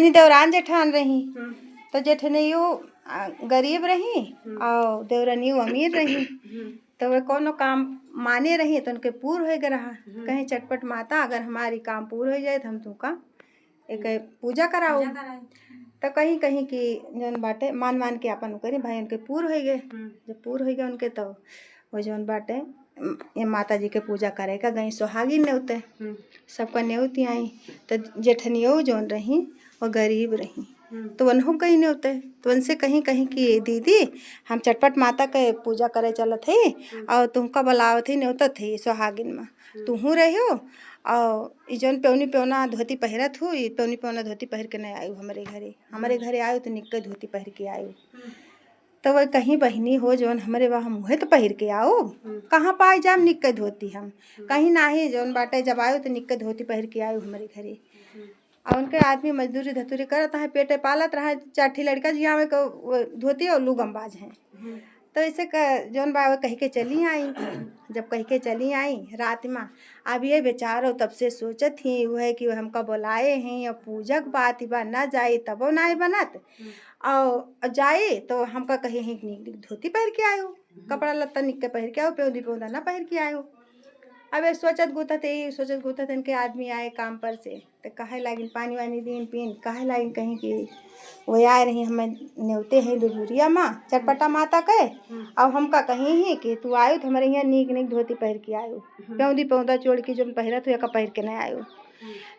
देवरान जेठान रही तो जेठनियो गरीब रही और देवरानियो अमीर रही। तो वे कोनो काम माने रही तो उनके पूर हो गए रहा। कहीं चटपट माता अगर हमारी काम पूर हो जाए तो हम तुमका एक पूजा कराओ। तो कहीं कहीं की जौन बाटे मान के अपन करी भाई उनके पूर हो गए। जब पूर हो गए उनके तो वो जौन बाटे ये माता जी के पूजा करे का गई सुहागिन न्योते सबका न्योती आई। तो जेठनियो जौन रही वो गरीब रही तो उन्हों कहीं न्योते तो उनसे कहीं कहीं कि दीदी हम चटपट माता के पूजा करे चलत है और तुमका बुलावत ही न्योतत थे सुहागिन में तुहू रहो और जौन पेवनी पेवना धोती पहिरत हो ये पेवनी पेवना धोती पहिर के नहीं आयु हमारे घरे आयु तो निक्के धोती पहिर के आयु। तो वह कहीं बहिनी हो जौन हमारे वहाँ मुँहे तो पहिर के आओ कहाँ पाए जाम निक्के धोती हम कहीं ना ही जौन बाटे जब आयो तो निक्के धोती पहिर के आयु हमारे घरे। और उनके आदमी मजदूरी धतूरी करत है पेटे पालत रहा चाठी लड़का जी आवे को धोती और लूगमबाज हैं। तो ऐसे जौन बा कह के चली आई। जब कह के चली आई रात में अब ये बेचारो तब से सोचत ही वह कि हमका बुलाए हैं और पूजक बात बा ना जाए तबो ना बनत और जाए तो हमका कहे हैं धोती पहन के आयो कपड़ा लत्ता निक्के पहन के आओ पेवदी पेवदा ना पहन के आयो। अब ये सोचत गुथत इनके आदमी आए काम पर से तो कहे लागिन पानी वानी दिन पीन कहे लागिन कहीं कि वो आए रही हमें न्योते हैं दुजुरिया माँ चटपटा माता कहे अब हमका कहीं ही कि तू आयो तो हमारे यहाँ नीक धोती पहन के आयो पेवदी पेवदा चोड़ की जो पहिरत हो या पहन के नहीं आयो।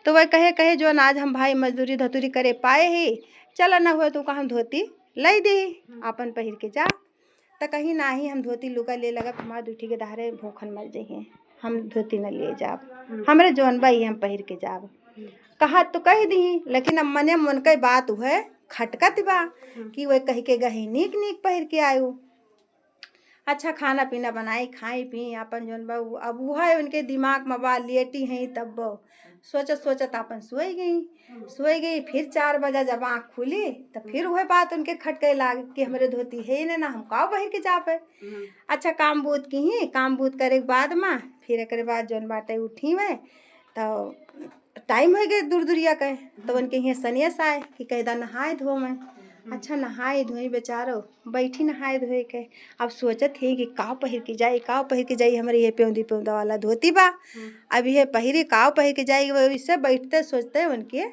तो वह कहे जो आज हम भाई मजदूरी धतूरी करे पाए ही चल न हुए तो हम धोती लै दी अपन पहिर के जा। तो कहीं ना ही हम धोती लुगा ले लगा हमारे दूठी के दहारे भूखन मर जाइए हम धोती न ले जाब हमरे जौन बाई हम पहिर के जाब कहा तो कह दी लेकिन अब मने मन के बात हुए खटकत बा कि वह कह के गही नीक पहिर के आयो। अच्छा खाना पीना बनाई खाई पी अपन जौन बा अब वह उनके दिमाग में बा लेटी हैं तब सोचत अपन सोई गई फिर 4 बजे जब आँख खुली तो फिर वह बात उनके खटके लाग कि हमारे धोती है ना हम काव बहिर के जा पे। अच्छा काम बूत करे के बाद में फिर एक बाद जौन बाटे उठी में तो टाइम हो गए दूर दूरिया के तो उनके यहाँ सनेस आए कि कहदा नहाए धो में। अच्छा नहाए धोई बेचारो बैठी नहाए धोए के अब सोचत है कि काव पहिर के जाई हमारे ये पेवदी पेवदा वाला धोती बा अब ये पहिरे काव पहिर के जाई वैसे बैठते सोचते उनके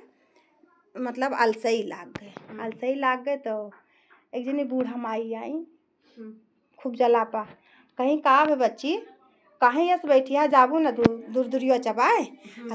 मतलब अलसई लाग गए। तो एक जनी बूढ़ा माई आई खूब जलापा कहीं काव है बच्ची कहीं ऐसे बैठिया जाबू न दूर दूरिया चबाए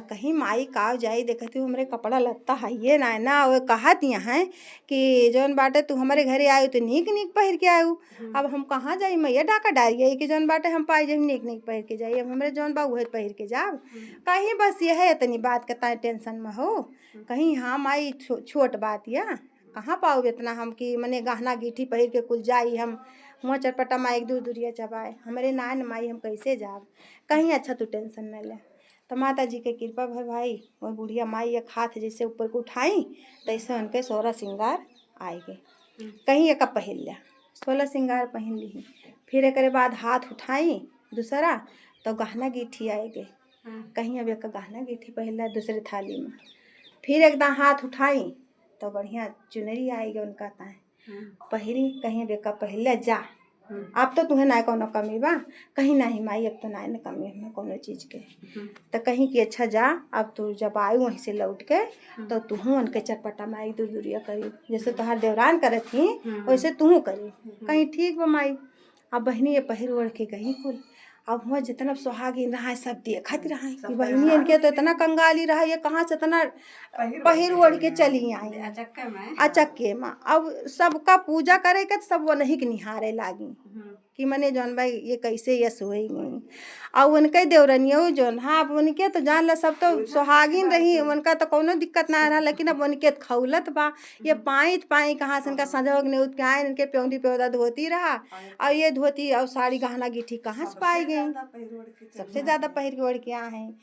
कहीं माई काव जाई देखती हूँ हमारे कपड़ा लत्ता है ना वो कहत हैं कि जौन बाटे तू हमारे घरे आयो तो नीक पहिर के आयो। अब हम कहाँ जाई मैया डाका डारिए कि जौन बाटे हम पाई जाए नीक पहिर के जाइए अब हमारे जौन बा वह पहिर के जाब कहीं बस यह है इतनी बात का टेंशन में हो कहीं हाँ माई छोट बात या कहाँ पाओ इतना हम कि मने गहना गीठी पहिर के कुल जाई हम मुँह चटपटा माई एक दूर दूरिया चबाए हमारे नान माई हम कैसे जाब कहीं। अच्छा तू टेंशन न ले। तो माता जी के कृपा भाई वो बुढ़िया माई एक हाथ जैसे ऊपर को उठाई तैसे उनके 16 श्रृंगार आए गए कहीं एक पहन लिया 16 श्रृंगार पहन ली फिर एक बाद हाथ उठाई दूसरा तो गहना गीठी आए गए कहीं अब एक गहना गीठी पहन लिया दूसरे थाली में फिर एकदम हाथ उठाई तो बढ़िया चुनरी आएगी उनका ताए पहिरी कहीं बेका पहले जा अब तो तुम्हें ना कोनो कमी बा कहीं नहीं माई अब तो ना न कमी हमें कोनो चीज़ के तो कहीं कि अच्छा जा अब तू जब आयु वहीं से लौट के तो तूहू उनके चटपटा माई दूर दूरिया करी जैसे तोहार देवरान करत थी वैसे तूहू करी कहीं ठीक बा माई। अब बहनी ये पहिर ओढ़ के गई कुल अब हुआ जितना सुहागिन रहा सब देखत रहा कि बहनी इनके तो इतना कंगाली रहा ये कहाँ से इतना पहिर ओढ़ के चली आई अचक्के में। अब सबका पूजा करे के सब वो नहीं के निहारे लागी कि मने जौन भाई ये कैसे ये सोई गई और उनके देवरनियो जौन हाँ अब उनके तो जान ला सब तो सुहागिन रही उनका तो कोनो दिक्कत ना रहा लेकिन अब उनके खौलत बा ये पाई कहाँ से इनका संजोग ने उठ के आए इनके पेवदी पेवदा धोती रहा और ये धोती और साड़ी गहना गीठी कहाँ से पाई गई सबसे ज़्यादा पहिर के ओढ़ के आए हैं।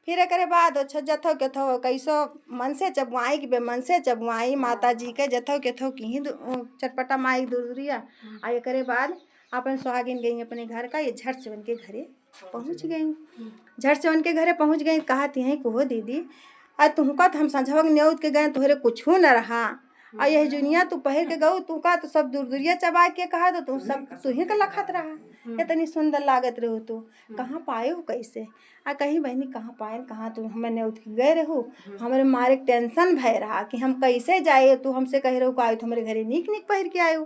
फिर एक बाद अच्छा जथो के थो कैसो मन से चबुआई कि बेमन से चबुआई माता जी के जथो के थो की चटपटा माई दूरिया और एक बाद अपन सुहागिन गई अपने घर का ये झट से उनके घरे पहुँच गई कहा थी हैं को दीदी तुमका तो हम संझवक न्योत के गए तोहरे कुछू न रहा और यह जुनिया तू पहिर के गऊ तू का तो सब दूर दूरिया चबा के कहा तो तू सब तू ही का लखत रहा इतनी सुंदर लागत रहो तू कहाँ पाए हो कैसे कहीं बहनी कहाँ पाए कहाँ तू हमें न्योत के गए रहो हमारे मारे टेंशन भय रहा कि हम कैसे जाए तू हमसे कह रहो आयो तो हमारे घरे नीक नीक पहिर के आयो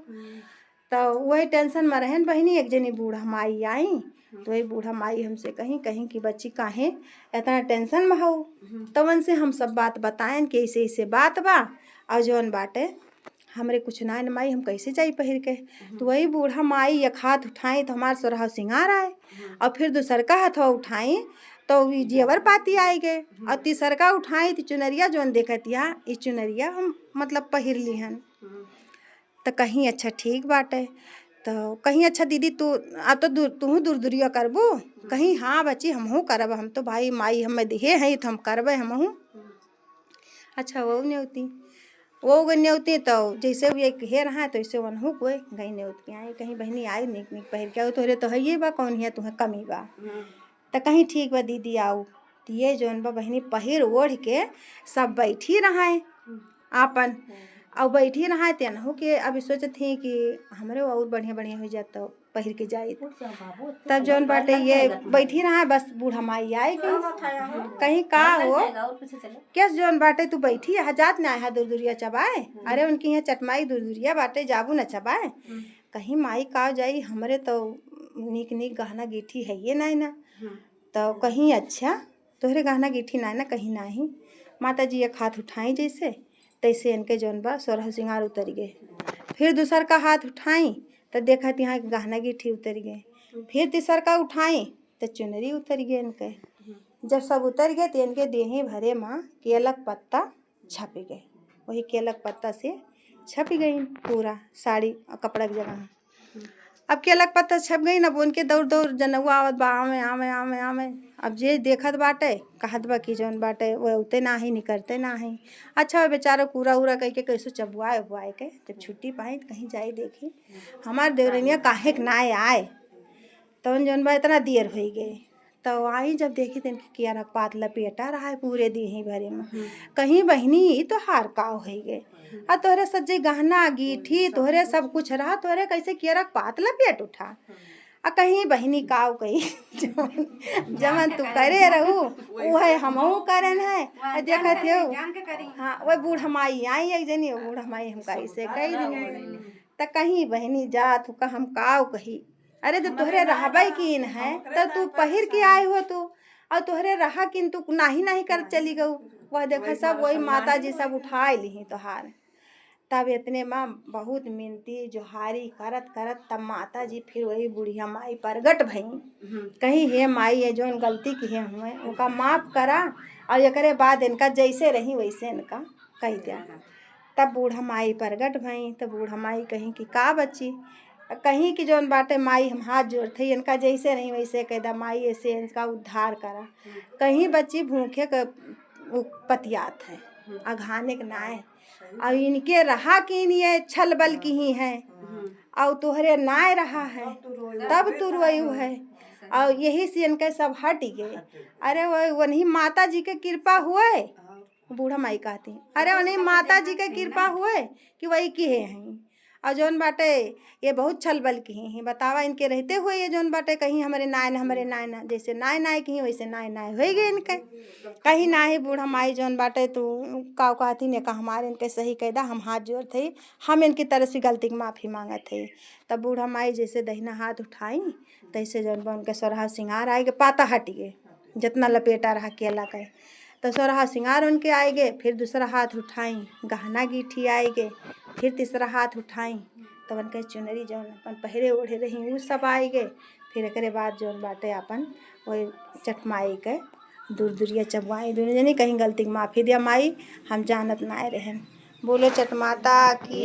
तो वही टेंशन में रहन बहनी एक जनी बूढ़ा माई आई तो वही बूढ़ा माई हमसे कहीं कहीं कि बच्ची काहे इतना टेंशन में हो तवन से हम सब बात बताएं कि ऐसे ऐसे बात बा और जौन बाटे हमरे कुछ ना माई हम कैसे जाई पहिर के तो वही बूढ़ा माई एक हाथ उठाई तो हमारे सोरहा सिंगार आए और फिर दूसर का हाथ उठाई तो जेवर पाती आई गए और तीसर का उठाई तो चुनरिया जौन देखतिया इस चुनरिया हम मतलब पहिर ली हन तो कहीं अच्छा ठीक बाटे तो कहीं अच्छा दीदी तू अब तो तू दूर दूरिया करबो कहीं हाँ बच्ची हमहू करब हम तो भाई माई हमें दिहे हैं तो हम करबे हमहू अच्छा वो न्योती वो गई न्योती तो जैसे वो एक हे रहा तो ऐसे वनहू कोई गई न्योत के आए कहीं बहनी आई निक निक पहिर के आओ तोहरे तो है ये बा कौन है तुम्हें कमी बा तो कहीं ठीक बा दीदी आओ तो ये जौन बा बहनी पहिर ओढ़ के सब बैठी रहा आपन और बैठी रहा तेनहू के अभी सोचत थी कि हमरे और बढ़िया बढ़िया हो जाता पहिर के जाए तब जौन बाटे ये बैठी रहा बस बूढ़ा माई आए कहीं का हो क्या जौन बाटे तू बैठी है जात ना है दूर दूरिया चबाए अरे उनकी यहाँ चटमाई दूर दूरिया बाटे जाबू न चबाए कहीं माई का जाई हमरे तो नीक नीक गहना गिठी है ये ना तो कहीं अच्छा तोहरे गहना गिठी ना कहीं नहीं माता जी एक हाथ उठाई जैसे तैसे इनके जौन बा सोरह सिंगार उतर गए फिर दूसर का हाथ उठाई तो देखा यहाँ गहना गिठी उतर गए फिर तीसर का उठाई तो चुनरी उतर गए इनके जब सब उतर गए तो इनके देही भरे माँ केलक पत्ता छप गए वही केलक पत्ता से छप गई पूरा साड़ी कपड़ा की जगह अब केलक पत्ता छप गई अब उनके दौड़ दौड़ जनउआ आवत बा आमे आमे आमे आमे अब जे देखत बाटे कहत बा कि जौन बाटे वो उते ना ही निकलते ना ही अच्छा बेचारा कूड़ा उड़ा कह के कैसे चबुआए उबुआए के जब छुट्टी पाई कहीं जाए देखी हमारे देवरनिया काहे के ना आए तो जौन बा इतना देर हो गए तो आई जब देखी तो इनकी किया रखपात लपेटा रहा है पूरे देही भरे में कहीं बहनी तो हार काव हो गए और तोहरे सज्जे गहना गीठी तोहरे सब कुछ रहा तोहरे कैसे किया रखपात लपेट उठा कहीं बहनी काव कही जमन तू करे रहू वह हमहू करन है देखत हो हाँ वह बूढ़ा माई आई एक जनी बूढ़ा माई हम कैसे कही तो कहीं बहनी जात का हम काव कही अरे जब तोहरे रहबे किन है तो तू पहिर के आए हो तू और तोहरे रहा किन तू नाही नहीं कर चली गऊ वह देखा सब वही माता जी सब उठाए ली तोहार तब इतने माँ बहुत मिनती जोहारी करत करत तब माता जी फिर वही बुढ़िया माई प्रगट भई कहीं हे माई है जो गलती की है हुए उनका माफ़ करा और एकरे बाद इनका जैसे रही वैसे इनका कह दिया तब बूढ़ा माई प्रगट भई तो बूढ़ा माई कहीं कि का बच्ची कहीं की जौन बाटे माई हम हाथ जोड़ते इनका जैसे नहीं वैसे कह दा माई ऐसे इनका उद्धार करा कहीं बच्ची भूखे का पतियात है अघाने के नाय और इनके रहा कि ये छल बल की ही है और तुहरे नाय रहा है तब तू रोयू है और यही से इनके सब हट गए अरे वही माता जी के कृपा हुए बूढ़ा माई कहती अरे उन्हीं माता जी के कृपा हुए कि वही की है और जौन बाटे ये बहुत छल बल की ही बतावा इनके रहते हुए ये जौन बाटे कहीं हमारे नाय जैसे नाय नाय की वैसे नाय नाय हो गए इनके कहीं ना ही बूढ़ा माई जौन बाटे तो का कहती ने का हमारे इनके सही कह दा हम हाथ जोड़ थे हम इनकी तरफ से गलती की माफ़ी मांगा थे तब बूढ़ा माई जैसे दहिना हाथ उठाई तैसे जौन बा उनके सोरहा सिंगार आए गए पाता हट गए जितना लपेटा रहा केला का तो सोरहा सिंगार उनके आए गए फिर दूसरा हाथ उठाई गहना गीठी आए गए फिर तीसरा हाथ उठाई तब उनके चुनरी जौन अपन पहरे ओढ़े रही वो सब आए गए फिर एक बाद जौन बाटे अपन वही चटमाई के दूर दूरिया चबवाई दोनों जनी कहीं गलती की माफ़ी दिया माई हम जानत ना रहन बोलो चटमाता की